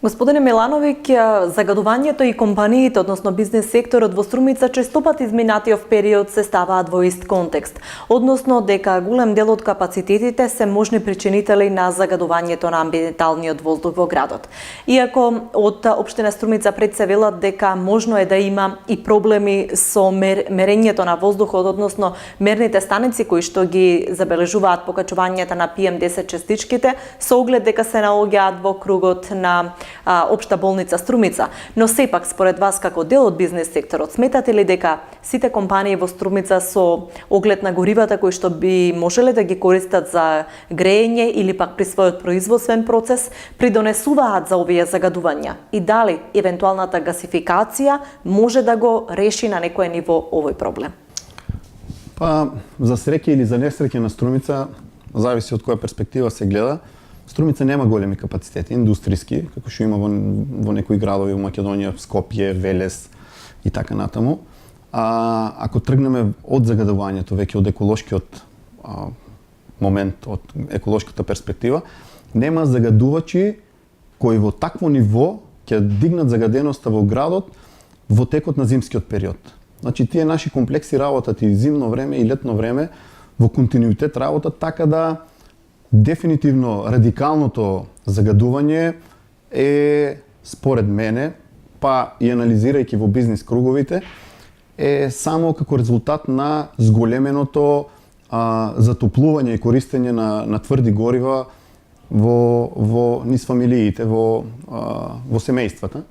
Господине Милановиќ, загадувањето и компаниите, односно бизнес секторот во Струмица честопат изминатиот период се ставаат во ист контекст, односно дека голем дел од капацитетите се можни причинители на загадувањето на амбиенталниот воздух во градот. Иако од општина Струмица пред се велат дека можно е да има и проблеми со мерењето на воздухот, односно мерните станици кои што ги забележуваат покачувањето на PM10 частичките, со оглед дека се наоѓаат во кругот на општа болница Струмица. Но сепак, според вас, како дел од бизнес секторот, сметате ли дека сите компании во Струмица со оглед на горивата кои што би можеле да ги користат за грејење или пак при својот производствен процес, придонесуваат за овие загадувања? И дали евентуалната гасификација може да го реши на некое ниво овој проблем? Па, за среќа или за несреќа на Струмица, зависи од која перспектива се гледа. Струмица нема големи капацитети, индустријски, како што има во некои градови во Македонија, Скопје, Велес и така натаму. Ако тргнеме од загадувањето, веќе од еколошкиот момент, од еколошката перспектива, нема загадувачи кои во такво ниво ќе дигнат загаденоста во градот во текот на зимскиот период. Значи, тие наши комплекси работат и зимно време и летно време во континуитет работат, така да дефинитивно радикалното загадување е, според мене, па и анализирајќи во бизнес круговите, е само како резултат на зголеменото затоплување и користење на тврди горива во низ фамилиите, во семејствата.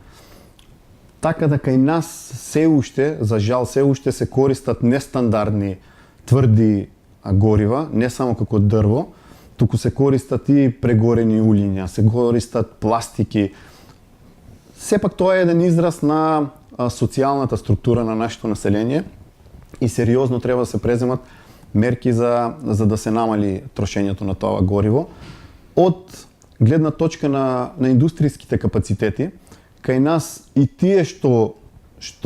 Така да кај нас се уште, за жал, се уште се користат нестандардни тврди горива, не само како дрво, туку се користат и прегорени улиња, се користат пластики. Сепак тоа е еден израз на социјалната структура на нашето население и сериозно треба да се преземат мерки за да се намали трошењето на тоа гориво. Од гледна точка на индустријските капацитети, кај нас и тие што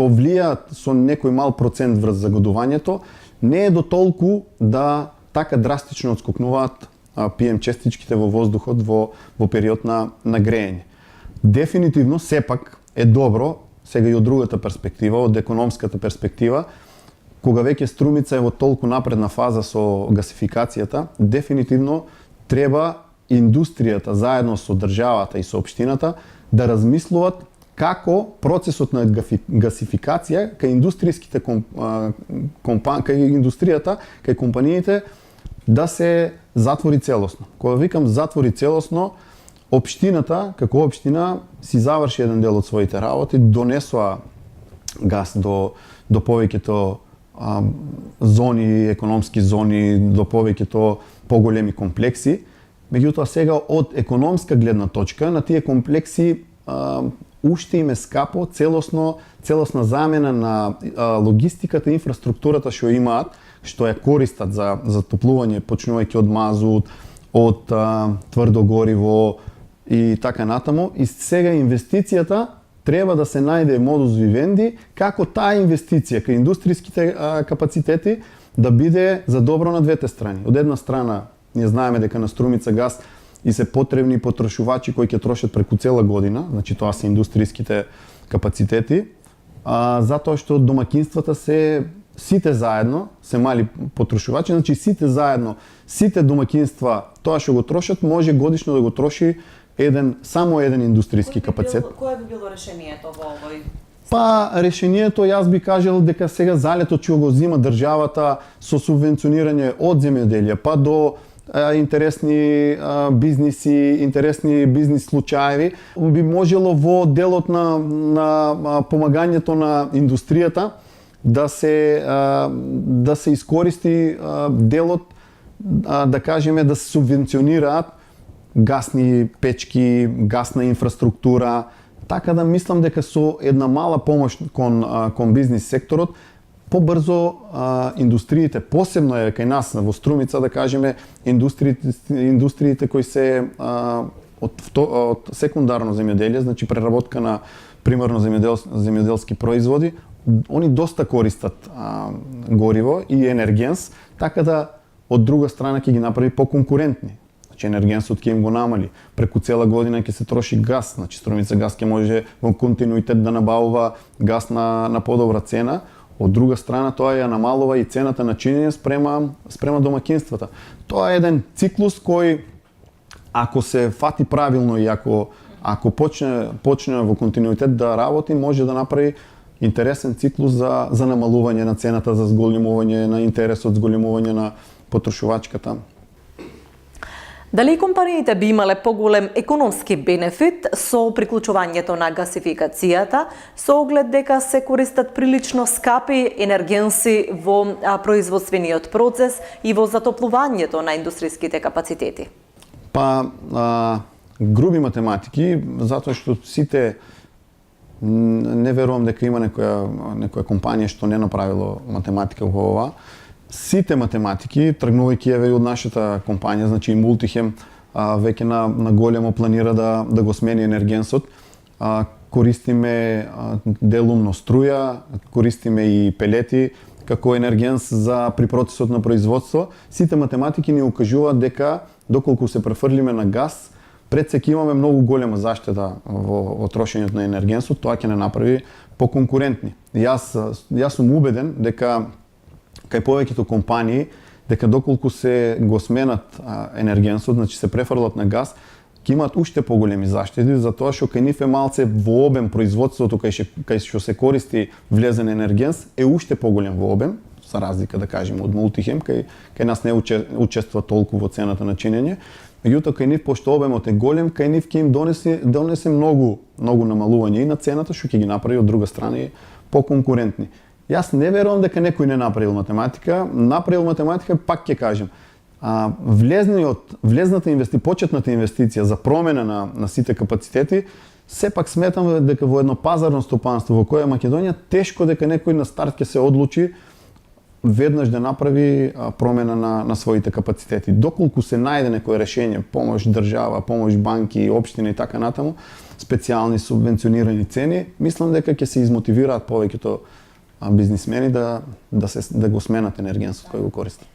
влијаат со некој мал процент врз загадувањето, не е до толку да така драстично отскокнуваат PM честичките во воздухот во период на грејење. Дефинитивно, сепак е добро, сега и од другата перспектива, од економската перспектива, кога веќе Струмица е во толку напредна фаза со гасификацијата, дефинитивно треба индустријата заедно со државата и со општината да размислуваат како процесот на гасификација кај индустријските кај индустријата, кај компаниите да се затвори целосно. Кога викам затвори целосно, општината, како општина, си заврши еден дел од своите работи, донесоа газ до повеќето зони, економски зони, до повеќето поголеми комплекси. Меѓутоа сега од економска гледна точка на тие комплекси уште им е скапо целосна замена на логистиката и инфраструктурата што имаат, што ја користат за затоплување, почнувајќи од мазут, од тврдо гориво и така натаму. И сега инвестицијата треба да се најде модус вивенди како таа инвестиција кај индустријските капацитети да биде за добро на двете страни. Од една страна, ние знаеме дека на Струмица газ и се потребни потрошувачи кои ќе трошат преку цела година, значи тоа се индустријските капацитети, затоа што домакинствата сите заедно се мали потрошувачи, значи сите заедно, сите домакинства тоа што го трошат може годишно да го троши само еден индустријски капацитет. Кое би било решението во овој? Па, решението јас би кажал дека сега залетот што го зима државата со субвенционирање од земјоделие па до интересни бизниси, интересни бизнис случаеви, би можело во делот на помагањето на индустријата да се искористи делот, да кажеме, да се субвенционираат гасни печки, гасна инфраструктура, така да мислам дека со една мала помош кон бизнис секторот побрзо индустриите, посебно е кај нас во Струмица, да кажеме, индустриите кои се од секундарно земјоделие, значи преработка на примерно земјоделски производи, они доста користат гориво и енергенс, така да од друга страна ќе ги направи поконкурентни. значи енергенсот ќе им го намали. Преку цела година ќе се троши газ, значи Струмица газ ќе може во континуитет да набавува газ на подобра цена. Од друга страна, тоа ја намалува и цената на чинење спрема домакинствата. Тоа е еден циклус кој, ако се фати правилно и ако почне во континуитет да работи, може да направи интересен циклус за намалување на цената, за зголемување на интересот, зголемување на потрошувачката. Дали компаниите би имале поголем економски бенефит со приклучувањето на гасификацијата, со оглед дека се користат прилично скапи енергенси во производствениот процес и во затоплувањето на индустријските капацитети? Груби математики, затоа што сите не верувам дека има некоја компанија што не направило математика во ова. Сите математики, тргнувајќи еве од нашата компанија, значи и Мултихем, веќе на големо планира да го смени енергенсот. Користиме делумно струја, користиме и пелети како енергенс при процесот на производство. Сите математики ни укажуваат дека доколку се префрлиме на газ, пред се ќе имаме многу голема заштеда во трошењето на енергенсот, тоа ќе не направи поконкурентни. Јас сум убеден дека кај повеќето компании, дека доколку се го сменат енергенсот, значи се префрлат на газ, ќе имаат уште поголеми заштеди, затоа што кај нив е малце во обем производството кај што се користи влезен енергенс е уште поголем во обем, за разлика да кажеме од Мултихем, кај нас не учествува толку во цената на чинење. Меѓутоа кај нив, пошто обемот е голем, кај нив ќе им донесе многу намалување и на цената, што ќе ги направи од друга страна и поконкурентни. Јас не верувам дека некој не направил математика, пак ќе кажем. Почетната инвестиција за промена на сите капацитети, сепак сметам дека во едно пазарно стопанство во кое е Македонија, тешко дека некој на старт ќе се одлучи веднаш да направи промена на своите капацитети. Доколку се најде некое решение, помош држава, помош банки, општина и така натаму, специјални субвенционирани цени, мислам дека ќе се измотивираат повеќето бизнисмени да го сменат енергенсот кој го користат.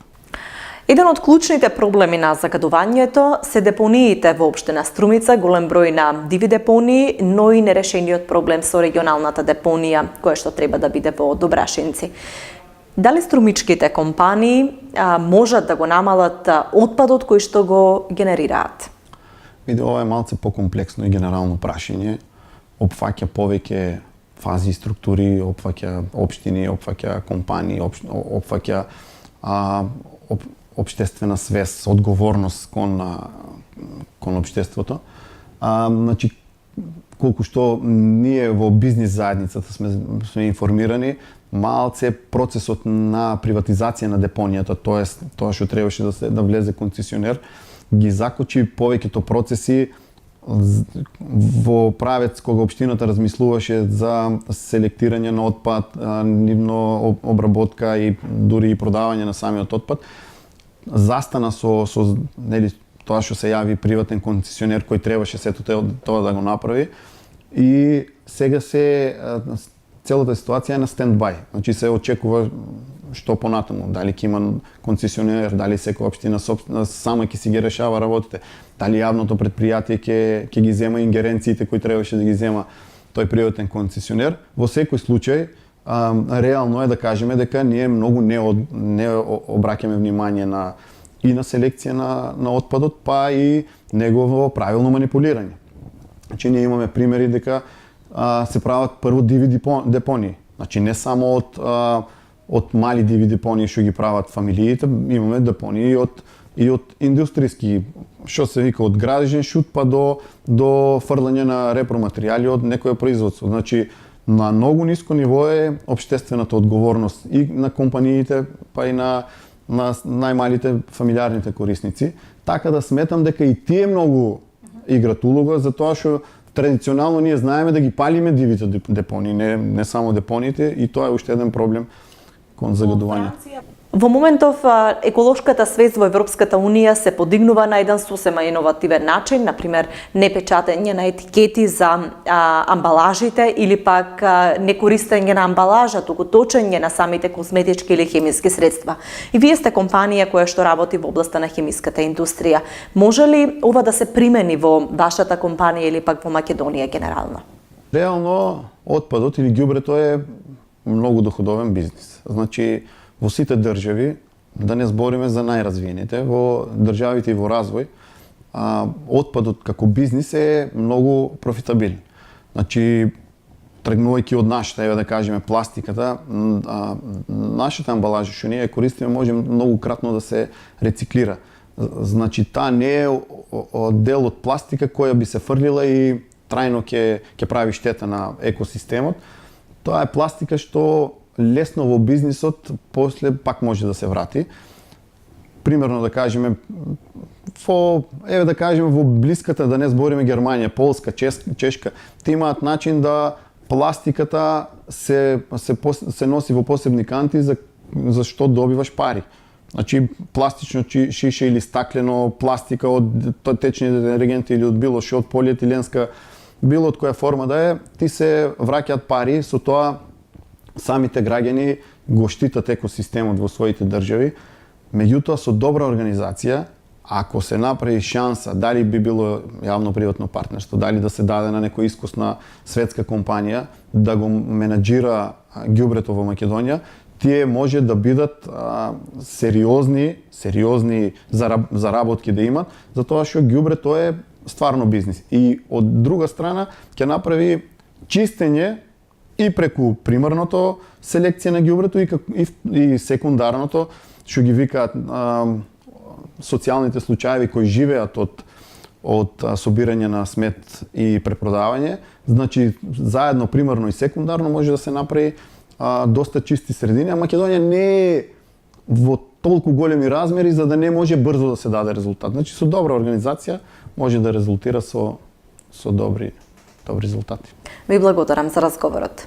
Еден од клучните проблеми на загадувањето се депониите во општина Струмица, голем број на диви депонии, но и нерешениот проблем со регионалната депонија, која што треба да биде во Добрашинци. Дали струмичките компании можат да го намалат отпадот кој што го генерираат? Ова е малце покомплексно и генерално прашање. Опфаќа повеќе фази и структури, опфаќа општини, опфаќа компании, опфаќа општествена свест, одговорност кон општеството. Значи, колку што ние во бизнис заедницата сме информирани, малце процесот на приватизација на депонијата, тоест тоа што требаше да влезе концесионер, ги закочи повеќето процеси во правец кога општината размислуваше за селектирање на отпад, нивно обработка и дури и продавање на самиот отпад. Застана со тоа што се јави приватен концесионер кој требаше сето тоа да го направи и сега целата ситуација е на стендбај. Значи се очекува што понатаму, дали ќе има концесионер, дали секоја општина сама ќе си ги решава работите, дали јавното предпријатие ќе ги зема ингеренциите кои требаше да ги зема тој приватен концесионер. Во секој случај, реално е да кажеме дека ние многу не обраќаме внимание и на селекција на отпадот, па и негово правилно манипулирање. Значи ние имаме примери дека се прават прво диви депонии. Значи не само од мали диви депонии што ги прават фамилиите, имаме депонии и од индустријски, што се вика од градежен шут па до фрлање на репроматеријали од некое производство. Значи на многу ниско ниво е општествената одговорност и на компаниите, па и на најмалите фамилиарните корисници. Така да сметам дека и тие многу играт улога, затоа што традиционално ние знаеме да ги палиме дивите депонии, не само депониите, и тоа е уште еден проблем кон загадување. Во моментов еколошката свест во Европската Унија се подигнува на еден сосема иновативен начин, например не печатење на етикети за амбалажите или пак не користење на амбалажа, туку точење на самите козметички или хемиски средства. И вие сте компанија која што работи во областа на хемиската индустрија. Може ли ова да се примени во вашата компанија или пак во Македонија генерално? Реално, отпадот или ѓубрето е многу доходовен бизнис. Значи, во сите држави, да не збориме за најразвиените, во државите и во развој, отпадот како бизнис е многу профитабилен. Значи, тргнувајќи од нашата, еве да кажеме, пластиката, нашата амбалажа што ние користиме може многу кратно да се рециклира. Значи, таа не е дел од пластика која би се фрлила и трајно ќе прави штета на екосистемот. Тоа е пластика што лесно во бизнисот после пак може да се врати. Примерно да кажеме во блиската, да не збориме Германија, Полска, Чешка, те имаат начин да пластиката се носи во посебни канти за што добиваш пари. Значи пластично шише или стаклено, пластика од течни детергенти или од било што, од полиетиленска, било од која форма да е, ти се враќаат пари, со тоа самите граѓани го штитат екосистемот во своите држави. Меѓутоа, со добра организација, ако се направи шанса, дали би било јавно-приватно партнерство, дали да се даде на некоја искусна светска компанија да го менаџира ѓубрето во Македонија, тие може да бидат сериозни заработки да имат, затоа што ѓубрето е стварно бизнис. И од друга страна ќе направи чистење и преку примарното селекција на ѓубрето и секундарното, што ги викаат социјалните случаи кои живеат од собирање на смет и препродавање. Значи, заедно примарно и секундарно може да се направи доста чисти средини, а Македонија не е во толку големи размери за да не може брзо да се даде резултат. Значи, со добра организација може да резултира со добри резултати. Ви благодарам за разговорот.